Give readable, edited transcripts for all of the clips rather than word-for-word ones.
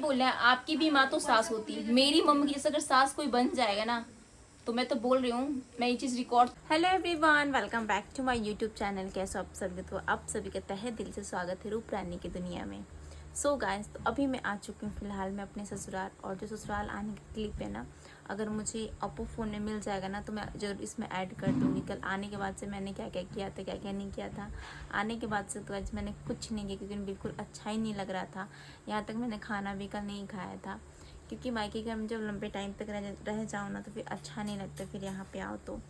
बोले आपकी भी माँ तो सास होती है, मेरी मम्मी की जैसे अगर सास कोई बन जाएगा ना तो मैं तो बोल रही हूँ मैं ये चीज record. Hello everyone, welcome back to my YouTube channel. कैसे आप सभी, तो आप सभी का तहे दिल से स्वागत है रूप रानी की दुनिया में। सो गाइस, तो अभी मैं आ चुकी हूँ फिलहाल मैं अपने ससुराल। और जो ससुराल आने की क्लिप है ना, अगर मुझे ओप्पो फ़ोन में मिल जाएगा ना तो मैं जरूर इसमें ऐड कर दूँगी। कल आने के बाद से मैंने क्या क्या किया था, क्या क्या नहीं किया था। आने के बाद से तो आज मैंने कुछ नहीं किया क्योंकि बिल्कुल अच्छा ही नहीं लग रहा था। यहाँ तक मैंने खाना भी कल नहीं खाया था क्योंकि मायके घर में जब लंबे टाइम तक रह जाओ ना तो फिर अच्छा नहीं लगता, फिर यहाँ पे आओ तो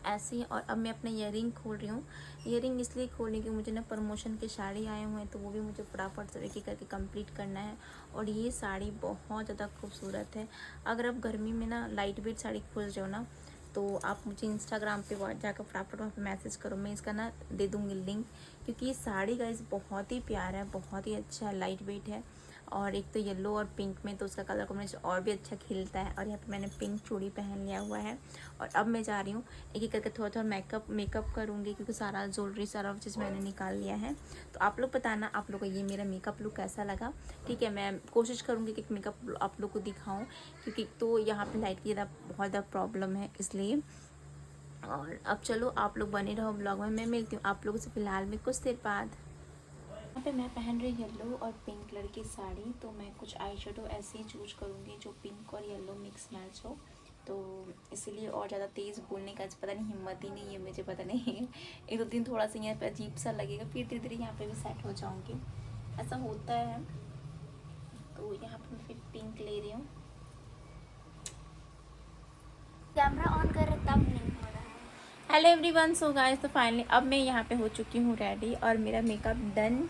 ऐसे ही। और अब मैं अपना ईयरिंग खोल रही हूँ। ईयरिंग इसलिए खोल रही हूँ क्योंकि मुझे ना प्रमोशन के साड़ी आए हुए हैं तो वो भी मुझे फटाफट से एक करके कंप्लीट करना है। और ये साड़ी बहुत ज़्यादा खूबसूरत है। अगर आप गर्मी में ना लाइट वेट साड़ी खोज रहे हो ना तो आप मुझे इंस्टाग्राम पे जाकर फटाफट वहाँ पे मैसेज करो, मैं इसका ना दे दूँगी लिंक। क्योंकि ये साड़ी गाइस बहुत ही प्यारा है, बहुत ही अच्छा है, लाइट वेट है। और एक तो येलो और पिंक में तो उसका कलर कॉम्बिनेशन और भी अच्छा खिलता है। और यहाँ पे मैंने पिंक चूड़ी पहन लिया हुआ है। और अब मैं जा रही हूँ एक एक करके थोड़ा थोड़ा मेकअप करूँगी क्योंकि सारा ज्वेलरी सारा चीज़ मैंने निकाल लिया है। तो आप लोग बताना आप लोग को ये मेरा मेकअप लुक कैसा लगा। ठीक है, मैं कोशिश करूँगी कि मेकअप आप लोग को दिखाऊँ क्योंकि तो यहाँ पे लाइट की बहुत ज़्यादा प्रॉब्लम है इसलिए। और अब चलो आप लोग बने रहो ब्लॉग में, मैं मिलती हूँ आप लोगों से फिलहाल में कुछ देर बाद। यहाँ पे मैं पहन रही येलो और पिंक कलर की साड़ी, तो मैं कुछ आई शेडो ऐसे ही चूज करूँगी जो पिंक और येलो मिक्स मैच हो। तो इसीलिए और ज़्यादा तेज़ बोलने का पता नहीं, हिम्मत ही नहीं है मुझे, पता नहीं है। एक दो दिन थोड़ा सा यहाँ पे अजीब सा लगेगा, फिर धीरे धीरे यहाँ पे भी सेट हो जाऊँगी, ऐसा होता है। तो यहाँ पे मैं फिर पिंक ले रही हूँ। कैमरा ऑन कर तब नहीं हो रहा है। हेलो एवरीवन, सो गाइस, तो फाइनली अब मैं यहाँ पे हो चुकी हूँ रेडी और मेरा मेकअप डन।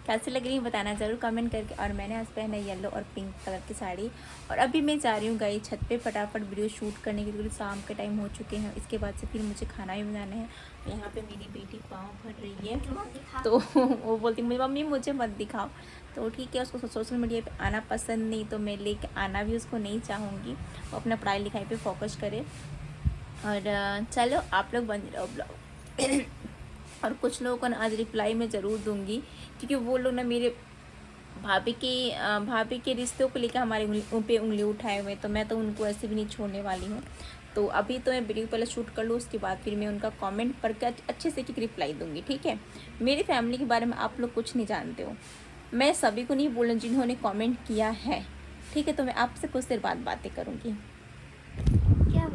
कैसी लग रही है बताना ज़रूर कमेंट करके। और मैंने आज पहना येलो और पिंक कलर की साड़ी। और अभी मैं जा रही हूँ गई छत पे फटाफट वीडियो शूट करने के लिए, शाम के टाइम हो चुके हैं। इसके बाद से फिर मुझे खाना भी बनाना है। यहाँ पे मेरी बेटी पाँव भर रही है तो वो बोलती मुझे मम्मी मुझे मत दिखाओ। तो ठीक है, उसको सोशल मीडिया पे आना पसंद नहीं तो मैं लेके आना भी उसको नहीं चाहूँगी। वो अपना पढ़ाई लिखाई पे फोकस करे। और चलो आप लोग बन रहो ब्लॉग और कुछ लोगों को ना आज रिप्लाई मैं ज़रूर दूंगी क्योंकि वो लोग ना मेरे भाभी के रिश्तों को लेकर हमारे उंगली उठाए हुए, तो मैं तो उनको ऐसे भी नहीं छोड़ने वाली हूँ। तो अभी तो मैं वीडियो पहले शूट कर लूँ, उसके बाद फिर मैं उनका कमेंट पढ़ के अच्छे से एक रिप्लाई दूंगी। ठीक है, मेरी फैमिली के बारे में आप लोग कुछ नहीं जानते हो, मैं सभी को नहीं बोल जिन्होंने कॉमेंट किया है। ठीक है, तो मैं आपसे कुछ देर बाद बातें करूँगी।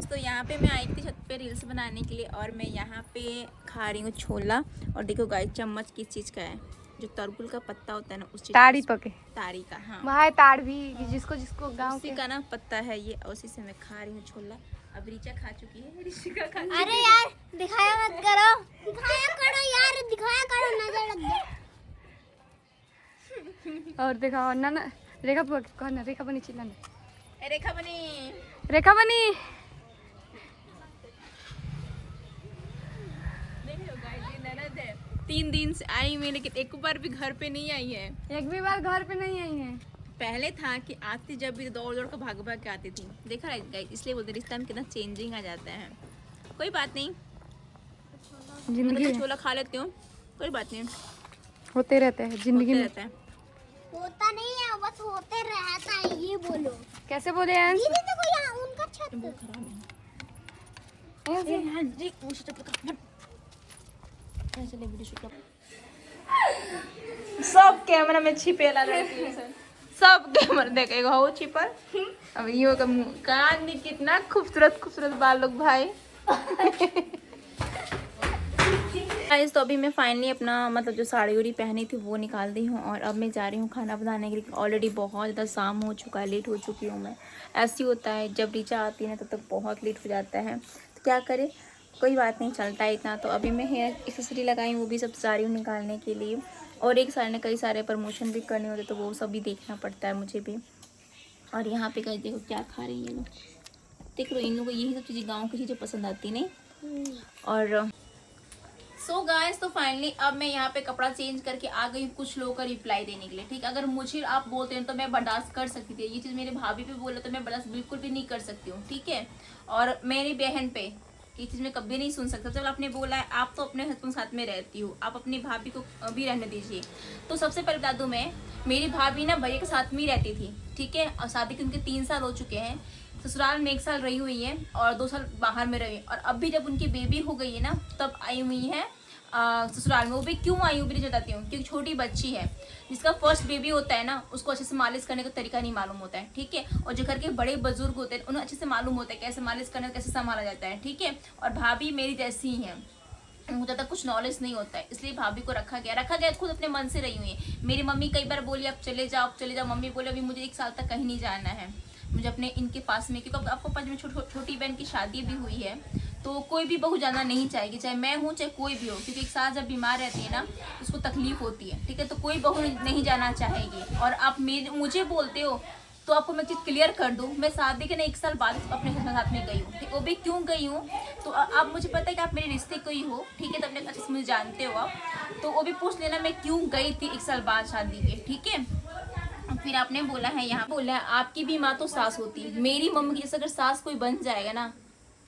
तो यहाँ पे मैं आई थी छत पे रील्स बनाने के लिए और मैं यहाँ पे खा रही हूँ छोला। और देखो गाइस, चम्मच किस चीज़ का है, जो तरकुल का पत्ता होता है ना उस चीज़ ताड़ी पके ताड़ी का। हाँ, वहाँ ताड़ भी जिसको जिसको गांव उसी के का ना पत्ता है ये, उसी से मैं खा रही हूँ छोला। अब ऋचा खा चुकी है, ऋषिका खा अरे यार दिखाया मत करो, दिखाया करो यार, दिखाया करो, नजर लग गया। और देखा और ना रेखा कहना रेखा बनी चिल्लाना, रेखा बनी रेखा बनी। 3 दिन से आई मैं, लेकिन एक बार भी घर पे नहीं आई है। एक भी बार घर पे नहीं आई है। पहले था कि आती जब भी दौड़ दौड़ कर भाग भाग के आती थी, देखा है गाइस, इसलिए बोलते रिश्ता में कितना चेंजिंग आ जाता है। कोई बात नहीं, जिंदगी मैं छोला खा लेती हूँ, कोई बात नहीं, होते रहते हैं जिंदगी में। रहता है। होता नहीं है, बस होते रहता है, ये बोलो। कैसे बोले हैं दीदी देखो यहाँ उनका छत बहुत खराब है। ऐसे? हाँ जी, मुझे तो पता ऐसे ले वीडियो शूट कर। सब कैमरा में छिपेला रहती है, सब कैमरा देखेगा हो छिपर। अब यो का मुंह कान में कितना खूबसूरत खूबसूरत बाल लोग भाई। गाइस, तो अभी मैं फाइनली अपना मतलब जो साड़ी उड़ी पहनी थी वो निकाल दी हूँ और अब मैं जा रही हूँ खाना बनाने के लिए। ऑलरेडी बहुत ज़्यादा शाम हो चुका है, लेट हो चुकी हूँ मैं। ऐसी होता है जब ऋचा आती है ना तब तक बहुत लेट हो जाता है, तो क्या करे, कोई बात नहीं, चलता है इतना। तो अभी मैं हेयर एक्सेसरी लगाई, वो भी सब साड़ी निकालने के लिए। और एक साल ने कई सारे प्रमोशन भी करने होते तो वो सब भी देखना पड़ता है मुझे भी। और यहाँ पे कहीं देखो क्या खा रही है ये लोग, देख लो, इन लोगों को यही सब चीज़ें गाँव की चीज़ें पसंद आती नहीं। और सो गाइस, तो फाइनली अब मैं यहाँ पे कपड़ा चेंज करके आ गई हूँ कुछ लोगों का रिप्लाई देने के लिए। ठीक, अगर मुझे आप बोलते हैं तो मैं बर्दाश्त कर सकती थी, ये चीज़ मेरे भाभी पे बोले तो मैं बर्दाश्त बिल्कुल भी नहीं कर सकती हूँ। ठीक है, और मेरी बहन पे ये चीज़ मैं कभी नहीं सुन सकता। सबसे पहले आपने बोला है आप तो अपने हस्बैंड साथ में रहती हो, आप अपनी भाभी को भी रहने दीजिए। तो सबसे पहले बता दूं मैं, मेरी भाभी ना भैया के साथ में ही रहती थी, ठीक है। और शादी के उनके 3 साल हो चुके हैं, ससुराल में 1 साल रही हुई है और 2 साल बाहर में रही है। और अभी जब उनकी बेबी हो गई है ना, तब आई हुई है ससुराल में। वो भी क्यों आई हूँ भी नहीं बताती हूँ, क्योंकि छोटी बच्ची है, जिसका फर्स्ट बेबी होता है ना, उसको अच्छे से मालिश करने का तरीका नहीं मालूम होता है, ठीक है। और जो घर के बड़े बुजुर्ग होते हैं उन्हें अच्छे से मालूम होता है कैसे मालिश करना, कैसे संभाला जाता है, ठीक है। और भाभी मेरी जैसी ही है, उनको ज़्यादा कुछ नॉलेज नहीं होता है, इसलिए भाभी को रखा गया खुद अपने मन से रही हुई है। मेरी मम्मी कई बार बोली अब चले जाओ, मम्मी बोले अभी मुझे 1 साल तक कहीं नहीं जाना है, मुझे अपने इनके पास में, क्योंकि आपको पता है छोटी बहन की शादी भी हुई है, तो कोई भी बहू जाना नहीं चाहेगी, चाहे मैं हूँ चाहे कोई भी हो, क्योंकि एक सास जब बीमार रहती है ना उसको तकलीफ होती है, ठीक है। तो कोई बहू नहीं जाना चाहेगी। और आप मुझे बोलते हो तो आपको मैं चीज़ क्लियर कर दूँ, मैं शादी के ना 1 साल बाद अपने हस्बैंड साथ में गई हूँ, ठीक। वो भी क्यों गई हूँ, तो आप मुझे पता है कि आप मेरे रिश्ते को ही हो, ठीक है, तो अपने अच्छे से मुझे जानते हो आप, तो वो भी पूछ लेना मैं क्यों गई थी 1 साल बाद शादी के, ठीक है। फिर आपने बोला है, यहाँ बोला है आपकी भी माँ तो सास होती है, मेरी मम्मी की जैसे अगर सास कोई बन जाएगा ना,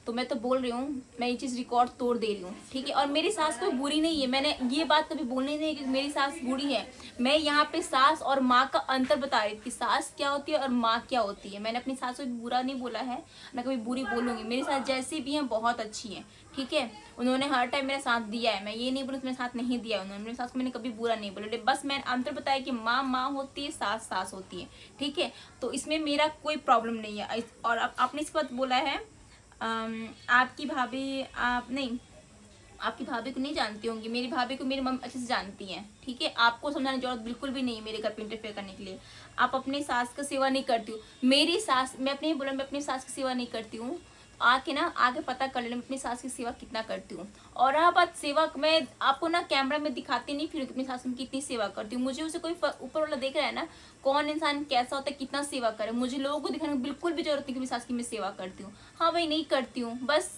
तो मैं तो बोल रही हूँ, मैं ये चीज़ रिकॉर्ड तोड़ दे रही हूँ, ठीक है। और मेरी सास कोई बुरी नहीं है, मैंने ये बात कभी बोलनी नहीं है कि मेरी सास बुरी है। मैं यहाँ पे सास और माँ का अंतर बता रही थी कि सास क्या होती है और माँ क्या होती है। मैंने अपनी सास को बुरा नहीं बोला है, मैं कभी बुरी बोलूँगी। मेरी सास जैसी भी हैं बहुत अच्छी हैं, ठीक है। उन्होंने हर टाइम मेरा साथ दिया है, मैं ये नहीं बोलूँ मेरे साथ नहीं दिया उन्होंने, मेरी सास को मैंने कभी बुरा नहीं बोला, बस मैंने अंतर बताया कि माँ माँ होती है, सास सास होती है, ठीक है। तो इसमें मेरा कोई प्रॉब्लम नहीं है। और आपने इस बात बोला है आपकी भाभी, आप नहीं, आपकी भाभी को नहीं जानती होंगी, मेरी भाभी को मेरी मम्मी अच्छे से जानती हैं, ठीक है। आपको समझाने की जरूरत बिल्कुल भी नहीं है मेरे घर पे इंटरफेयर करने के लिए। आप अपनी सास का सेवा नहीं करती हूँ, मेरी सास, मैं अपने ही बोला मैं अपनी सास की सेवा नहीं करती हूँ, आगे पता कर लेना मैं अपनी सास की सेवा कितना करती हूँ। और बात सेवा, मैं आपको ना कैमरा में दिखाती नहीं फिर अपनी सास की कितनी सेवा करती हूँ। मुझे उसे कोई ऊपर वाला देख रहा है ना, कौन इंसान कैसा होता है, कितना सेवा करे, मुझे लोगों को दिखाने की बिल्कुल भी जरूरत नहीं कि मेरी सास की मैं सेवा करती हूँ। हाँ भाई नहीं करती हूँ, बस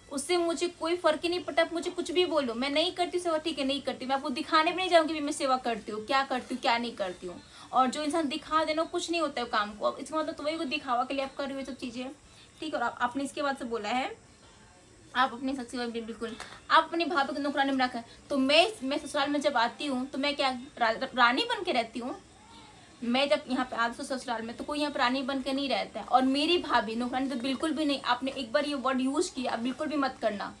उससे मुझे कोई फर्क ही नहीं पड़ता। मुझे कुछ भी बोलो, मैं नहीं करती सेवा, ठीक है नहीं करती, मैं आपको दिखाने भी नहीं जाऊँगी मैं सेवा करती हूँ, क्या करती हूँ क्या नहीं करती हूँ। और जो इंसान दिखा देना कुछ नहीं होता है काम को, अब इसका मतलब तो वही को दिखावा के लिए आप कर रही हो सब चीज़ें, ठीक है। और आपने इसके बाद से बोला है आप अपनी सच्ची बात बिल्कुल, आप अपनी भाभी को नौकरानी में रखा है, तो मैं ससुराल में जब आती हूँ तो मैं क्या रानी बन के रहती हूँ। मैं जब यहाँ पे आती हूँ ससुराल में तो कोई यहाँ पे रानी बन के नहीं रहता है। और मेरी भाभी नौकरानी तो बिल्कुल भी नहीं। आपने एक बार ये वर्ड यूज किया, आप बिल्कुल भी मत करना,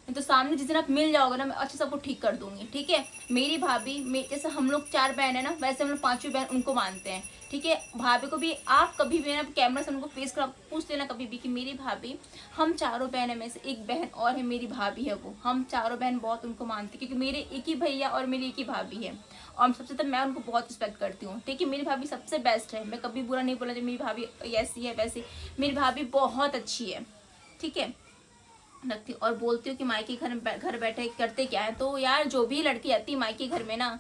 तो सामने जिस दिन आप मिल जाओगे ना मैं अच्छे सबको ठीक कर दूंगी, ठीक है। मेरी भाभी जैसे हम लोग 4 बहन है ना, वैसे हम लोग 5वीं बहन उनको मानते हैं, ठीक है। भाभी को भी आप कभी भी ना कैमरा से उनको फेस कर पूछ लेना कभी भी कि मेरी भाभी, हम चारों बहन में से एक बहन और है मेरी भाभी है, वो हम चारों बहन बहुत उनको मानती, क्योंकि मेरे एक ही भैया और मेरी एक ही भाभी है, और सबसे तब मैं उनको बहुत रिस्पेक्ट करती हूँ, ठीक है। मेरी भाभी सबसे बेस्ट है, मैं कभी बुरा नहीं बोला जो मेरी भाभी ऐसी है वैसी, मेरी भाभी बहुत अच्छी है, ठीक है। रखती और बोलती हूँ कि मायके घर बैठे करते क्या है। तो यार जो भी लड़की आती है मायके घर में ना,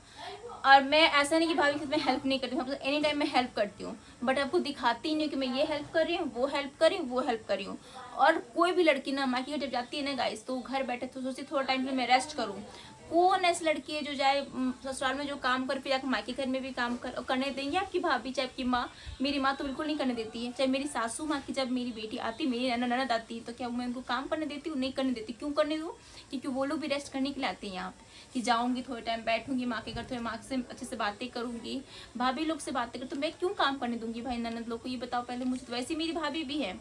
और मैं ऐसा नहीं कि भाभी के साथ मैं हेल्प नहीं करती हूँ, एनी टाइम मैं हेल्प करती हूँ, बट आपको दिखाती नहीं कि मैं ये हेल्प कर रही हूँ, वो हेल्प कर रही हूँ, वो हेल्प कर रही हूँ। और कोई भी लड़की ना मायके घर जब जाती है ना गाइस, तो घर बैठे तो सोचती थोड़ा टाइम मैं रेस्ट करूँ। कौन ऐसी लड़की है जो जाए ससुराल में जो काम कर फिर जाकर मायके घर में भी काम करने देंगे आपकी भाभी चाहे आपकी माँ। मेरी माँ तो बिल्कुल नहीं करने देती है। चाहे मेरी सासू माँ की जब मेरी बेटी आती, मेरी ननद आती है, तो क्या मैं उनको काम करने देती हूँ? नहीं करने देती। क्यों करने दूँ? क्योंकि वो लोग भी रेस्ट करने के लिए आते हैं यहाँ पे, कि जाऊँगी थोड़े टाइम बैठूंगी माँ के घर, थोड़े माँ से अच्छे से बातें करूँगी, भाभी लोग से बातें कर, तो मैं क्यों काम करने दूंगी भाई ननद लोग को? ये बताओ पहले मुझे। तो वैसे मेरी भाभी भी है,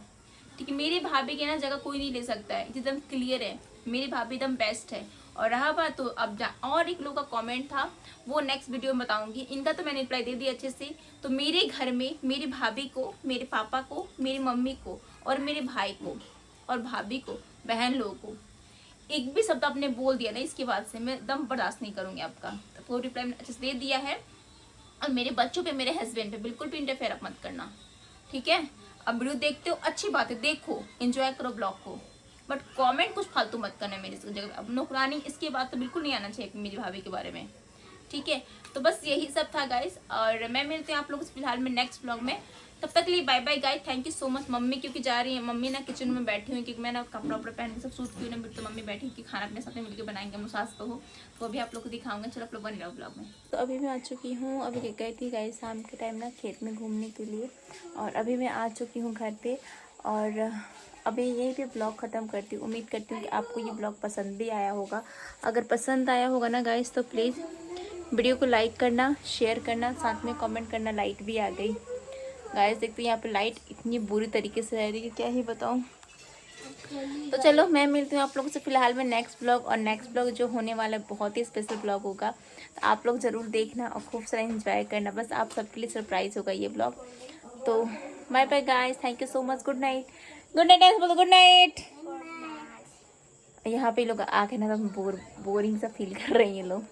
ठीक है। मेरी भाभी की ना जगह कोई नहीं ले सकता है, एकदम क्लियर है, मेरी भाभी एकदम बेस्ट है। और रहा बात तो अब और एक लोग का कमेंट था, वो नेक्स्ट वीडियो में बताऊंगी। इनका तो मैंने रिप्लाई दे दिया अच्छे से। तो मेरे घर में मेरी भाभी को, मेरे पापा को, मेरी मम्मी को और मेरे भाई को और भाभी को, बहन लोगों को एक भी शब्द आपने बोल दिया ना, इसके बाद से मैं एकदम बर्दाश्त नहीं करूँगी आपका। तो वो रिप्लाई मैंने अच्छे से दे दिया है। और मेरे बच्चों पे, मेरे हस्बैंड पे बिल्कुल भी इंटरफेयर आप मत करना, ठीक है। अब वीडियो देखते हो अच्छी बात है, देखो एंजॉय करो ब्लॉग को, बट कमेंट कुछ फालतू मत करना मेरी जगह। अब नौकरानी इसके बाद तो बिल्कुल नहीं आना चाहिए मेरी भाभी के बारे में, ठीक है। तो बस यही सब था गाइस, और मैं मिलती हूँ आप लोगों से फिलहाल में नेक्स्ट ब्लॉग में। तब तक के लिए bye bye guys, thank you so much. Mummy क्योंकि जा रही है, मम्मी ना किचन में बैठी हुई, क्योंकि मैं ना कपड़ा वपड़ा पहन के सब सूट क्यों ना, तो मम्मी बैठी कि खाना अपने साथ में मिलकर बनाएंगे, मुसास तो हो, तो अभी आप लोग को दिखाऊंगा। चलो आप लोग बने रहो ब्लॉग में। तो अभी मैं आ चुकी हूँ, अभी गई थी गाइस शाम के टाइम ना खेत में घूमने के लिए, और अभी मैं आ चुकी हूँ घर पे। और अभी यही पे ब्लॉग ख़त्म करती हूँ। उम्मीद करती हूँ कि आपको ये ब्लॉग पसंद भी आया होगा। अगर पसंद आया होगा ना गाइस तो प्लीज़ वीडियो को लाइक करना, शेयर करना, साथ में कमेंट करना। लाइट भी आ गई गाइस, देखते हैं यहाँ पे लाइट इतनी बुरी तरीके से रह रही है, क्या ही बताऊँ। तो चलो मैं मिलती हूँ आप लोगों से फ़िलहाल में नेक्स्ट ब्लॉग, और नेक्स्ट ब्लॉग जो होने वाला है बहुत ही स्पेशल ब्लॉग होगा, तो आप लोग ज़रूर देखना और खूब सारा एंजॉय करना। बस आप सबके लिए सरप्राइज़ होगा ये ब्लॉग। तो bye bye guys, thank you so much, good night. Good night guys, बोलो गुड नाइट। यहाँ पे लोग आके ना बोरिंग सा फील कर रहे हैं ये लोग।